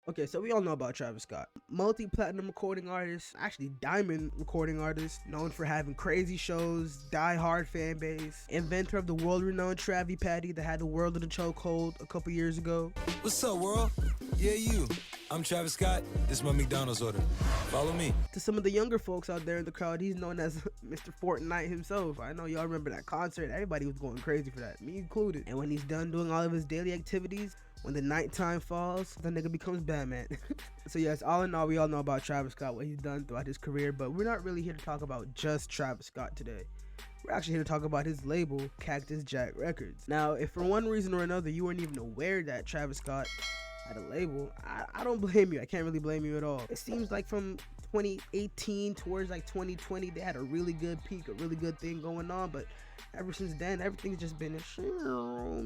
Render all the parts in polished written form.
Okay, so we all know about Travis Scott. Multi-platinum recording artist, actually diamond recording artist, known for having crazy shows, die-hard fan base, inventor of the world-renowned Travie Patty that had the world in a chokehold a couple years ago. What's up, world? Yeah, you. I'm Travis Scott. This is my McDonald's order. Follow me. To some of the younger folks out there in the crowd, he's known as Mr. Fortnite himself. I know y'all remember that concert. Everybody was going crazy for that, me included. And when he's done doing all of his daily activities, when the nighttime falls, the nigga becomes Batman. So yes, all in all, we all know about Travis Scott, what he's done throughout his career, but we're not really here to talk about just Travis Scott today. We're actually here to talk about his label, Cactus Jack Records. Now, if for one reason or another you weren't even aware that Travis Scott had a label, I don't blame you. I can't really blame you at all. It seems like from 2018 towards like 2020, they had a really good peak, a really good thing going on, but ever since then, everything's just been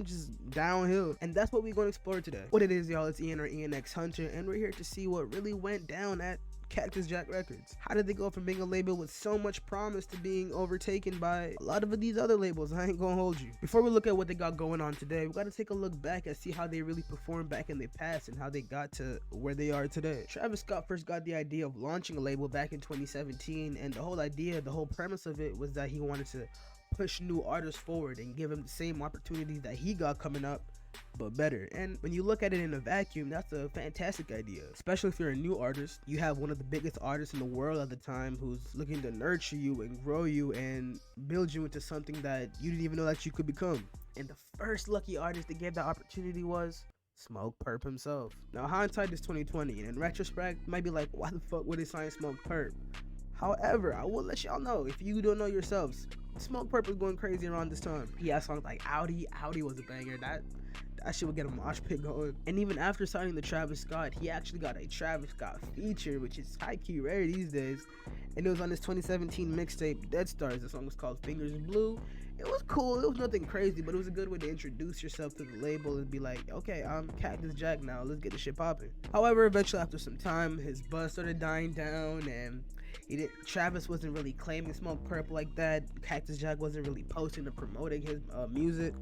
just downhill. And that's what we're going to explore today. What it is, y'all, it's Ian or Ian X Hunter, and we're here to see what really went down at Cactus Jack Records. How did they go from being a label with so much promise to being overtaken by a lot of these other labels? I ain't gonna hold you. Before we look at what they got going on today, we gotta take a look back and see how they really performed back in the past and how they got to where they are today. Travis Scott first got the idea of launching a label back in 2017, and the whole premise of it was that he wanted to push new artists forward and give them the same opportunities that he got coming up, but better. And when you look at it in a vacuum, that's a fantastic idea, especially if you're a new artist. You have one of the biggest artists in the world at the time who's looking to nurture you and grow you and build you into something that you didn't even know that you could become. And the first lucky artist that gave that opportunity was Smoke Perp himself. Now hindsight is 2020, and in retrospect, you might be like, why the fuck would they sign Smoke Perp? However, I will let y'all know, if you don't know yourselves, Smoke Perp was going crazy around this time. He had songs like Audi was a banger. That shit would get a mosh pit going. And even after signing the Travis Scott, he actually got a Travis Scott feature, which is high-key rare these days. And it was on his 2017 mixtape, Dead Stars. The song was called Fingers in Blue. It was cool. It was nothing crazy, but it was a good way to introduce yourself to the label and be like, okay, I'm Cactus Jack now. Let's get the shit popping. However, eventually after some time, his buzz started dying down, and Travis wasn't really claiming Smoke Perp like that. Cactus Jack wasn't really posting or promoting his music.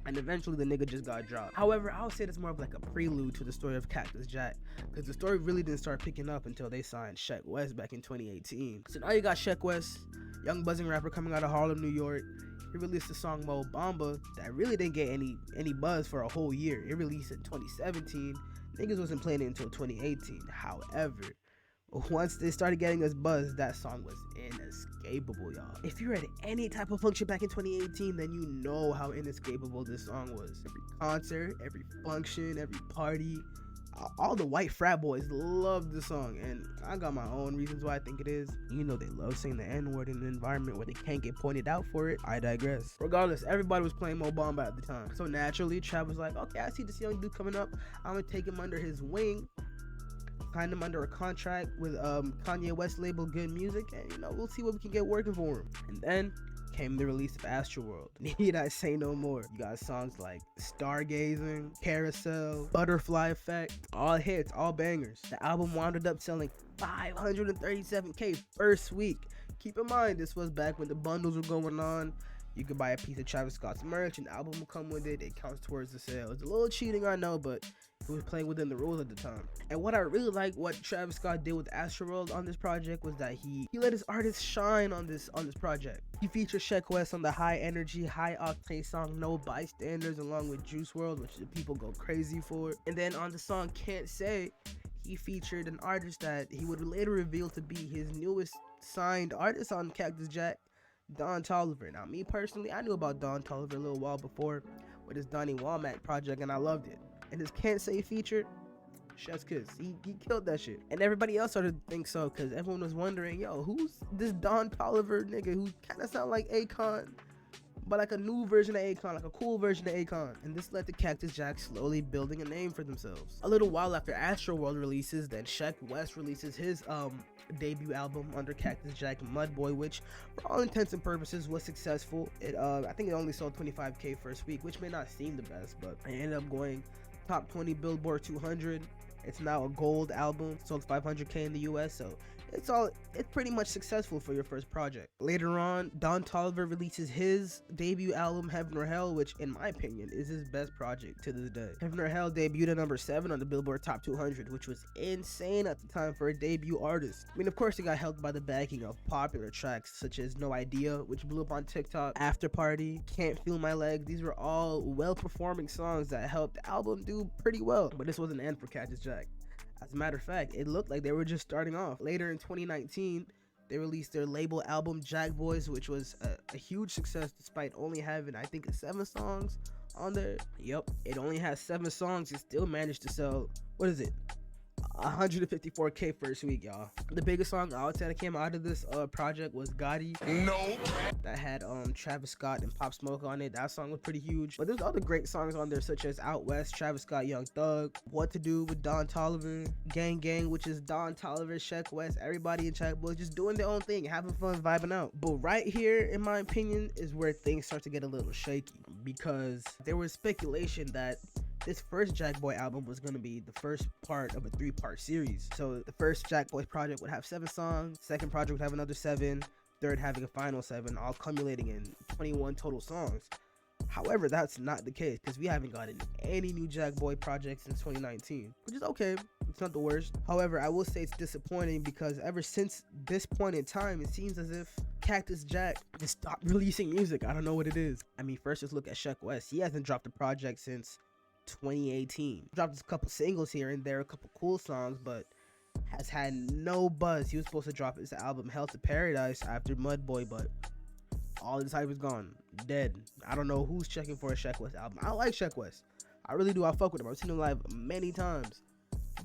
And eventually the nigga just got dropped. However, I would say that's more of like a prelude to the story of Cactus Jack, because the story really didn't start picking up until they signed Sheck West back in 2018. So now you got Sheck West, young buzzing rapper coming out of Harlem, New York. He released the song Mo Bamba that really didn't get any buzz for a whole year. It released in 2017. Niggas wasn't playing it until 2018. However, once they started getting us buzz, that song was inescapable, y'all. If you were at any type of function back in 2018, then you know how inescapable this song was. Every concert, every function, every party, all the white frat boys loved the song, and I got my own reasons why I think it is. You know, they love saying the N-word in an environment where they can't get pointed out for it. I digress. Regardless, everybody was playing Mo Bamba at the time. So naturally, Trav was like, okay, I see this young dude coming up. I'm gonna take him under his wing, signed him under a contract with Kanye West label Good Music, and we'll see what we can get working for him. And then came the release of Astroworld. Need I say no more? You got songs like Stargazing, Carousel, Butterfly Effect, all hits, all bangers. The album wound up selling 537K first week. Keep in mind, this was back when the bundles were going on. You could buy a piece of Travis Scott's merch, an album will come with it. It counts towards the sale. It's a little cheating, I know, but he was playing within the rules at the time. And what I really like what Travis Scott did with Astroworld on this project was that he let his artists shine on this project. He featured Sheck West on the high energy, high octane song No Bystanders, along with Juice WRLD, which the people go crazy for. And then on the song Can't Say, he featured an artist that he would later reveal to be his newest signed artist on Cactus Jack, Don Toliver. Now, me personally, I knew about Don Toliver a little while before with his Donnie Womack project, and I loved it. And his Can't Say feature, chef's kiss. He killed that shit. And everybody else started to think so, because everyone was wondering, yo, who's this Don Toliver nigga who kind of sound like Akon, but like a new version of Akon, like a cool version of Akon. And this led to Cactus Jack slowly building a name for themselves. A little while after Astroworld releases, then Sheck West releases his debut album under Cactus Jack, Mudboy, which for all intents and purposes was successful. I think it only sold 25K first week, which may not seem the best, but it ended up going top 20 Billboard 200. It's now a gold album, sold 500K in the US, so it's pretty much successful for your first project. Later on, Don Toliver releases his debut album Heaven or Hell, which in my opinion is his best project to this day. Heaven or Hell debuted at number 7 on the Billboard Top 200, which was insane at the time for a debut artist. I mean, of course, it got helped by the backing of popular tracks such as No Idea, which blew up on TikTok, After Party, Can't Feel My Legs. These were all well-performing songs that helped the album do pretty well, but this wasn't the end for Cactus Jack. As a matter of fact, it looked like they were just starting off. Later in 2019, they released their label album Jack Boys, which was a huge success despite only having, I think, 7 songs on there. Yep, it only has 7 songs. It still managed to sell, what is it? 154K first week, y'all. The biggest song I would say that came out of this project was Gotti. No. That had Travis Scott and Pop Smoke on it. That song was pretty huge. But there's other great songs on there such as Out West, Travis Scott, Young Thug, What to Do with Don Toliver, Gang Gang, which is Don Toliver, Sheck West, everybody in Jack Boys just doing their own thing, having fun, vibing out. But right here, in my opinion, is where things start to get a little shaky, because there was speculation that this first Jack Boy album was going to be the first part of a 3-part series. So the first Jack Boy project would have 7 songs, second project would have another 7, third having a final 7, all culminating in 21 total songs. However, that's not the case, because we haven't gotten any new Jack Boy projects since 2019, which is okay. It's not the worst. However, I will say it's disappointing because ever since this point in time, it seems as if Cactus Jack just stopped releasing music. I don't know what it is. I mean, first just look at Sheck West. He hasn't dropped a project since 2018. Dropped a couple singles here and there, a couple cool songs, but has had no buzz. He was supposed to drop his album Hell to Paradise after Mudboy, but all his hype is gone, dead. I don't know who's checking for a Sheck West album. I like Sheck West, I really do. I fuck with him. I've seen him live many times,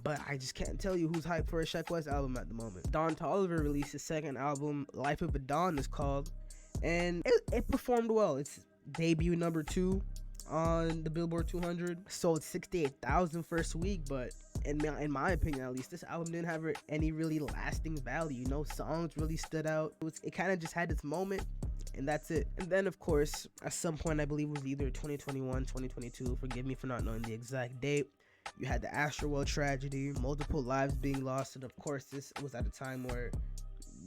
but I just can't tell you who's hyped for a Sheck West album at the moment. Don Toliver released his second album, Life of a Don is called, and it performed well. It's debut number 2 on the Billboard 200, sold 68,000 first week, but in my opinion at least, this album didn't have any really lasting value. No songs really stood out. It kind of just had its moment, and that's it. And then of course, at some point, I believe it was either 2021, 2022, forgive me for not knowing the exact date, you had the Astroworld tragedy, multiple lives being lost, and of course this was at a time where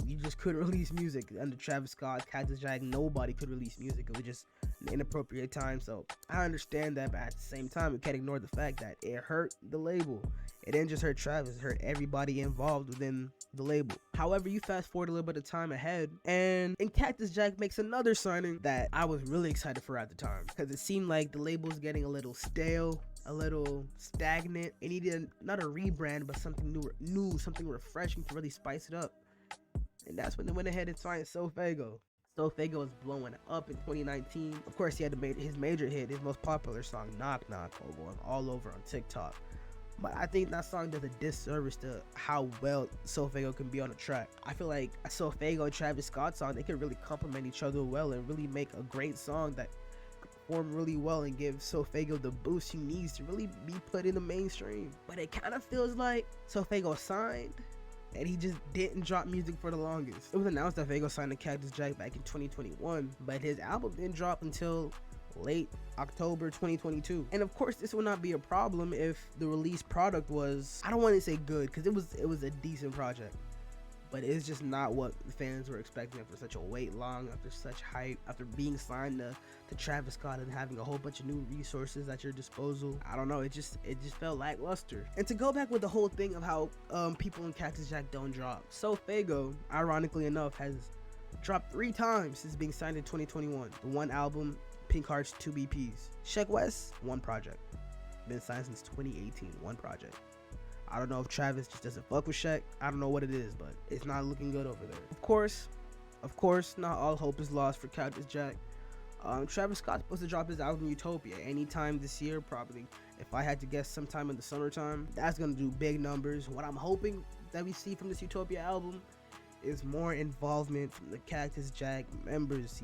you just couldn't release music. Under Travis Scott, Cactus Jack, nobody could release music. It was just an inappropriate time. So I understand that, but at the same time, we can't ignore the fact that it hurt the label. It didn't just hurt Travis, it hurt everybody involved within the label. However, you fast forward a little bit of time ahead, and Cactus Jack makes another signing that I was really excited for at the time, because it seemed like the label was getting a little stale, a little stagnant. It needed not a rebrand, but something new, something refreshing to really spice it up. And that's when they went ahead and signed SoFaygo. SoFaygo was blowing up in 2019. Of course, he had his major hit, his most popular song, Knock Knock, going all over on TikTok. But I think that song does a disservice to how well SoFaygo can be on a track. I feel like a SoFaygo and Travis Scott song, they could really complement each other well and really make a great song that could perform really well and give SoFaygo the boost he needs to really be put in the mainstream. But it kind of feels like SoFaygo signed and he just didn't drop music for the longest. It was announced that Faygo signed to Cactus Jack back in 2021, but his album didn't drop until late October 2022. And of course, this would not be a problem if the released product was, I don't want to say good, because it was a decent project, but it's just not what the fans were expecting after such a wait long, after such hype, after being signed to Travis Scott and having a whole bunch of new resources at your disposal. I don't know, it just felt lackluster. And to go back with the whole thing of how people in Cactus Jack don't drop, so Faygo, ironically enough, has dropped 3 times since being signed in 2021. The 1 album, Pink Hearts, 2 BPs. Sheck West, 1 project. Been signed since 2018, 1 project. I don't know if Travis just doesn't fuck with Sheck. I don't know what it is, but it's not looking good over there. Of course, not all hope is lost for Cactus Jack. Travis Scott's supposed to drop his album Utopia anytime this year, probably. If I had to guess, sometime in the summertime. That's gonna do big numbers. What I'm hoping that we see from this Utopia album is more involvement from the Cactus Jack members.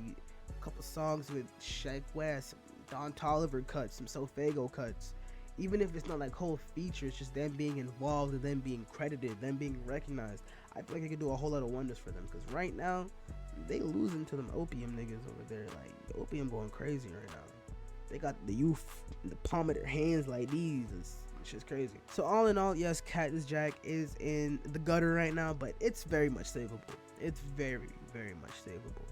A couple songs with Sheck West, Don Toliver cuts, some SoFaygo cuts. Even if it's not like whole features, just them being involved and them being credited, them being recognized. I feel like it could do a whole lot of wonders for them, because right now they losing to them opium niggas over there. Like, the opium going crazy right now. They got the youth in the palm of their hands like these. It's just crazy. So all in all, yes, Cactus Jack is in the gutter right now, but it's very much savable. It's very, very much savable.